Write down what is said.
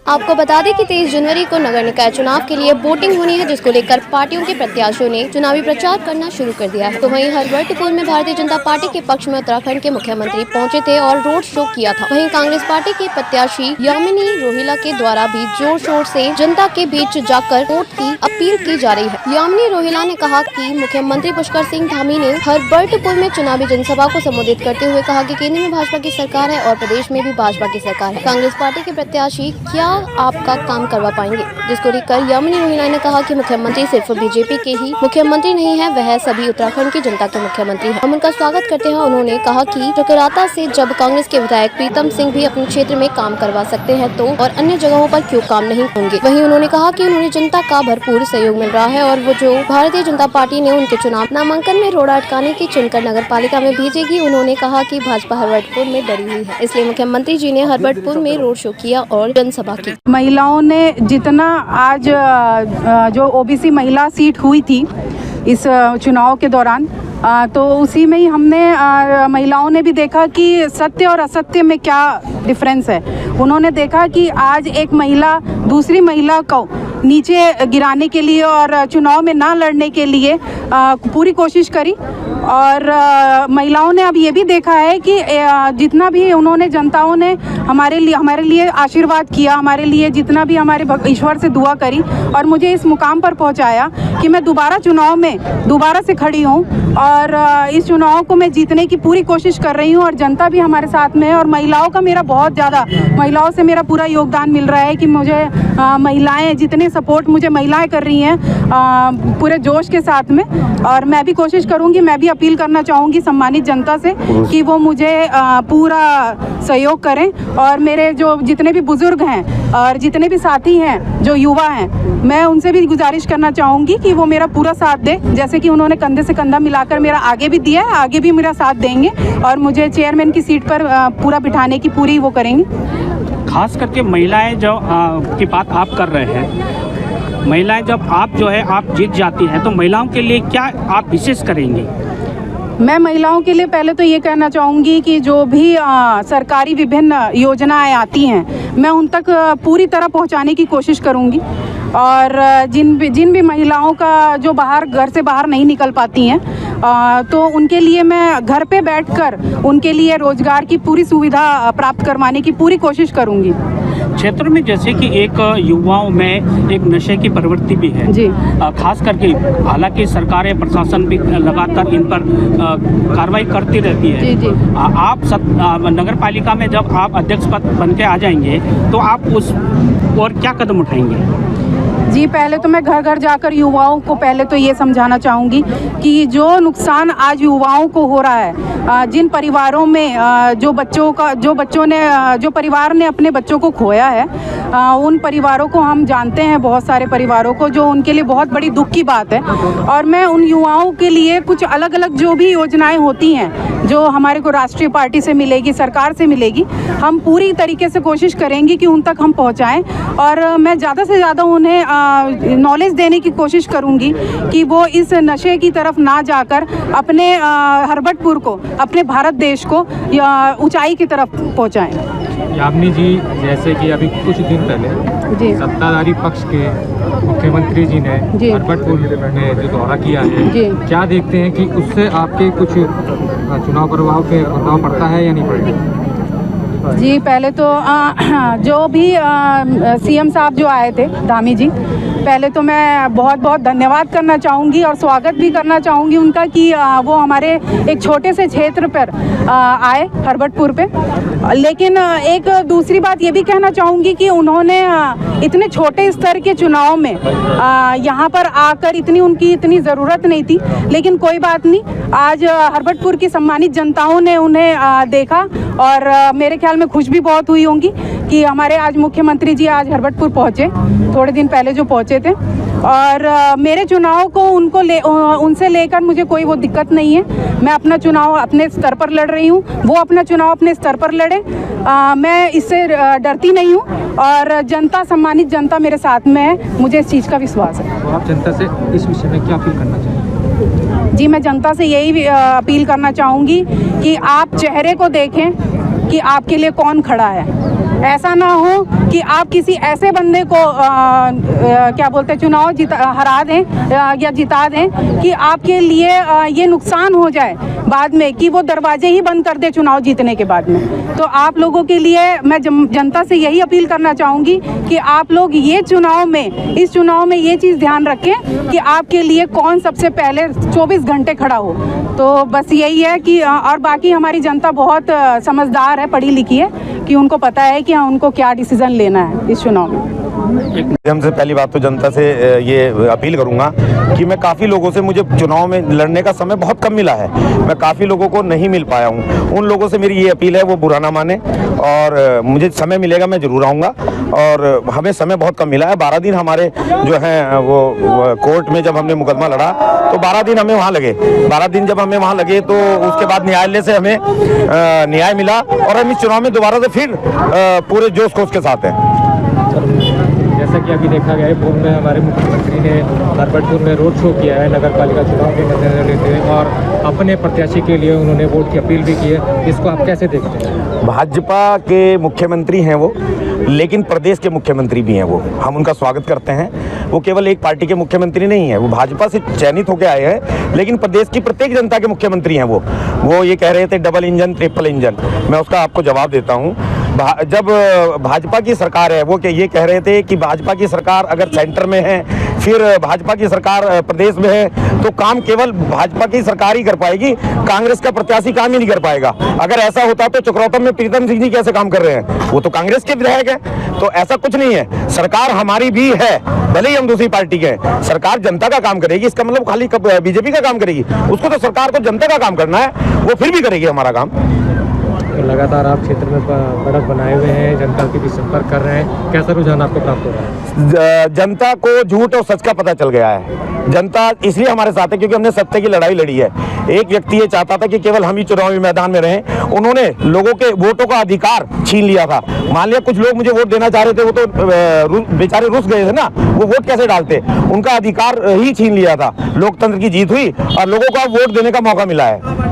आपको बता दें कि 23 जनवरी को नगर निकाय चुनाव के लिए वोटिंग होनी है, जिसको लेकर पार्टियों के प्रत्याशियों ने चुनावी प्रचार करना शुरू कर दिया है। तो वहीं हरबटपुर में भारतीय जनता पार्टी के पक्ष में उत्तराखंड के मुख्यमंत्री पहुंचे थे और रोड शो किया था। वहीं कांग्रेस पार्टी के प्रत्याशी यामिनी रोहिला के द्वारा भी जोर शोर से जनता के बीच जाकर वोट की अपील की जा रही है। यामिनी रोहिला ने कहा कि मुख्यमंत्री पुष्कर सिंह धामी ने हरबटपुर में चुनावी जनसभा को संबोधित करते हुए कहा कि केंद्र में भाजपा की सरकार है और प्रदेश में भी भाजपा की सरकार है। कांग्रेस पार्टी के प्रत्याशी क्या आपका काम करवा पाएंगे, जिसको लेकर यामिनी रोहिला ने कहा कि मुख्यमंत्री सिर्फ बीजेपी के ही मुख्यमंत्री नहीं है, वह सभी उत्तराखंड की जनता के मुख्यमंत्री हैं। हम उनका स्वागत करते हैं। उन्होंने कहा कि चकराता से जब कांग्रेस के विधायक प्रीतम सिंह भी अपने क्षेत्र में काम करवा सकते हैं तो और अन्य जगहों पर क्यों काम नहीं होंगे। वहीं उन्होंने कहा कि उन्हें जनता का भरपूर सहयोग मिल रहा है और वो जो भारतीय जनता पार्टी ने उनके चुनाव नामांकन में रोड़ा अटकाने की चुनकर नगर पालिका में भेजेगी। उन्होंने कहा कि भाजपा हरबटपुर में डरी हुई है, इसलिए मुख्यमंत्री जी ने हरबटपुर में रोड शो किया और जनसभा की। महिलाओं ने जितना आज जो ओबीसी महिला सीट हुई थी इस चुनाव के दौरान, तो उसी में ही हमने महिलाओं ने भी देखा कि सत्य और असत्य में क्या डिफरेंस है। उन्होंने देखा कि आज एक महिला दूसरी महिला को नीचे गिराने के लिए और चुनाव में ना लड़ने के लिए पूरी कोशिश करी। और महिलाओं ने अब ये भी देखा है कि जितना भी उन्होंने जनताओं ने हमारे लिए आशीर्वाद किया, हमारे लिए जितना भी हमारे ईश्वर से दुआ करी और मुझे इस मुकाम पर पहुंचाया कि मैं दोबारा चुनाव में दोबारा से खड़ी हूं और इस चुनाव को मैं जीतने की पूरी कोशिश कर रही हूं और जनता भी हमारे साथ में है। और महिलाओं का मेरा बहुत ज़्यादा महिलाओं से मेरा पूरा योगदान मिल रहा है कि मुझे महिलाएं जितने सपोर्ट मुझे महिलाएं कर रही हैं पूरे जोश के साथ में। और मैं भी कोशिश करूंगी, मैं भी अपील करना चाहूँगी सम्मानित जनता से कि वो मुझे पूरा सहयोग करें और मेरे जो जितने भी बुजुर्ग हैं और जितने भी साथी हैं जो युवा हैं, मैं उनसे भी गुजारिश करना चाहूँगी कि वो मेरा पूरा साथ दें, जैसे कि उन्होंने कंधे से कंधा मिलाकर मेरा आगे भी दिया है, आगे भी मेरा साथ देंगे और मुझे चेयरमैन की सीट पर पूरा बिठाने की पूरी वो करेंगे। खास करके महिलाएं जो की बात आप कर रहे हैं, महिलाएं जब आप जो है आप जीत जाती हैं तो महिलाओं के लिए क्या आप विशेष करेंगे? मैं महिलाओं के लिए पहले तो ये कहना चाहूँगी कि जो भी सरकारी विभिन्न योजनाएं आती हैं मैं उन तक पूरी तरह पहुँचाने की कोशिश करूँगी। और जिन भी महिलाओं का जो घर से बाहर नहीं निकल पाती हैं तो उनके लिए मैं घर पे बैठकर उनके लिए रोजगार की पूरी सुविधा प्राप्त करवाने की पूरी कोशिश करूँगी। क्षेत्र में जैसे कि एक युवाओं में एक नशे की प्रवृत्ति भी है जी, खास करके, हालांकि सरकारें प्रशासन भी लगातार इन पर कार्रवाई करती रहती है। जी, जी। आप नगर पालिका में जब आप अध्यक्ष पद बन के आ जाएंगे तो आप उस और क्या कदम उठाएंगे? जी, पहले तो मैं घर घर जाकर युवाओं को पहले तो ये समझाना चाहूँगी कि जो नुकसान आज युवाओं को हो रहा है, जिन परिवारों में जो परिवार ने अपने बच्चों को खोया है, उन परिवारों को हम जानते हैं, बहुत सारे परिवारों को, जो उनके लिए बहुत बड़ी दुख की बात है। और मैं उन युवाओं के लिए कुछ अलग अलग जो भी योजनाएं होती हैं जो हमारे को राष्ट्रीय पार्टी से मिलेगी, सरकार से मिलेगी, हम पूरी तरीके से कोशिश करेंगे कि उन तक हम पहुँचाएँ। और मैं ज़्यादा से ज़्यादा उन्हें नॉलेज देने की कोशिश करूंगी कि वो इस नशे की तरफ ना जाकर अपने हरबटपुर को, अपने भारत देश को ऊंचाई की तरफ पहुंचाएं। यामिनी जी, जैसे कि अभी कुछ दिन पहले सत्ताधारी पक्ष के मुख्यमंत्री जी ने हरबटपुर में जो दौरा किया है, क्या देखते हैं कि उससे आपके कुछ चुनाव प्रभाव पड़ता है या नहीं पड़ेगा? जी, पहले तो जो भी सीएम साहब जो आए थे धामी जी, पहले तो मैं बहुत बहुत धन्यवाद करना चाहूँगी और स्वागत भी करना चाहूँगी उनका कि वो हमारे एक छोटे से क्षेत्र पर आए हरबटपुर पे। लेकिन एक दूसरी बात ये भी कहना चाहूँगी कि उन्होंने इतने छोटे स्तर के चुनाव में यहाँ पर आकर उनकी इतनी ज़रूरत नहीं थी, लेकिन कोई बात नहीं, आज हरबटपुर की सम्मानित जनताओं ने उन्हें देखा और मेरे ख्याल में खुश भी बहुत हुई होंगी कि हमारे आज मुख्यमंत्री जी आज हरबटपुर पहुँचे, थोड़े दिन पहले जो पहुँचे थे। और मेरे चुनाव को उनसे लेकर मुझे कोई वो दिक्कत नहीं है। मैं अपना चुनाव अपने स्तर पर लड़ रही हूँ, वो अपना चुनाव अपने स्तर पर लड़े। मैं इससे डरती नहीं हूँ और जनता, सम्मानित जनता मेरे साथ में है, मुझे इस चीज़ का विश्वास है। तो आप जनता से इस विषय में क्या अपील करना चाहेंगे? जी मैं जनता से यही अपील करना चाहूँगी कि आप चेहरे को देखें कि आपके लिए कौन खड़ा है। ऐसा ना हो कि आप किसी ऐसे बंदे को क्या बोलते हैं चुनाव हरा दें या जिता दें कि आपके लिए ये नुकसान हो जाए बाद में कि वो दरवाजे ही बंद कर दे चुनाव जीतने के बाद में। तो आप लोगों के लिए मैं जनता से यही अपील करना चाहूँगी कि आप लोग इस चुनाव में ये चीज़ ध्यान रखें कि आपके लिए कौन सबसे पहले 24 घंटे खड़ा हो। तो बस यही है कि और बाकी हमारी जनता बहुत समझदार है, पढ़ी लिखी है, कि उनको पता है कि हाँ उनको क्या डिसीजन लेना है इस चुनाव में। हमसे पहली बात तो जनता से ये अपील करूंगा कि मैं काफ़ी लोगों से, मुझे चुनाव में लड़ने का समय बहुत कम मिला है, मैं काफ़ी लोगों को नहीं मिल पाया हूं। उन लोगों से मेरी ये अपील है वो बुरा ना माने, और मुझे समय मिलेगा मैं ज़रूर आऊँगा। और हमें समय बहुत कम मिला है। 12 दिन हमारे जो हैं वो कोर्ट में जब हमने मुकदमा लड़ा तो 12 दिन हमें वहाँ लगे। 12 दिन जब हमें वहाँ लगे तो उसके बाद न्यायालय से हमें न्याय मिला और हम इस चुनाव में दोबारा से फिर पूरे जोश खरोश के साथ हैं। जैसा कि अभी देखा गया है, पूर्व में हमारे मुख्यमंत्री ने हरबटपुर में रोड शो किया है नगर पालिका चुनाव के मद्देनजर लेते हुए, और अपने प्रत्याशी के लिए उन्होंने वोट की अपील भी की है। इसको आप कैसे देखते हैं? भाजपा के मुख्यमंत्री हैं वो, लेकिन प्रदेश के मुख्यमंत्री भी हैं वो, हम उनका स्वागत करते हैं। वो केवल एक पार्टी के मुख्यमंत्री नहीं है, वो भाजपा से चयनित होकर आए हैं, लेकिन प्रदेश की प्रत्येक जनता के मुख्यमंत्री हैं वो ये कह रहे थे डबल इंजन ट्रिपल इंजन, मैं उसका आपको जवाब देता हूँ। जब भाजपा की सरकार है, वो ये कह रहे थे कि भाजपा की सरकार अगर सेंटर में है, फिर भाजपा की सरकार प्रदेश में है, तो काम केवल भाजपा की सरकार ही कर पाएगी, कांग्रेस का प्रत्याशी काम ही नहीं कर पाएगा। अगर ऐसा होता तो चक्रौतम में प्रीतम सिंह जी कैसे काम कर रहे हैं? वो तो कांग्रेस के विधायक हैं। तो ऐसा कुछ नहीं है, सरकार हमारी भी है, भले ही हम दूसरी पार्टी के हैं, सरकार जनता का काम करेगी। इसका मतलब खाली बीजेपी का काम करेगी? उसको तो सरकार को जनता का काम करना है, वो फिर भी करेगी हमारा काम। तो लगातार आप क्षेत्र में बढ़त बनाए हुए हैं, जनता के बीच संपर्क कर रहे हैं, कैसा रुझान आपको प्राप्त हो रहा है? जनता को झूठ और सच का पता चल गया है। जनता इसलिए हमारे साथ है क्योंकि हमने सत्य की लड़ाई लड़ी है। एक व्यक्ति ये चाहता था कि केवल हम ही चुनावी मैदान में रहें, उन्होंने लोगों के वोटों का अधिकार छीन लिया था। मान लिया कुछ लोग मुझे वोट देना चाह रहे थे, वो तो बेचारे रुस गए थे ना, वो वोट कैसे डालते? उनका अधिकार ही छीन लिया था। लोकतंत्र की जीत हुई और लोगों को अब वोट देने का मौका मिला है।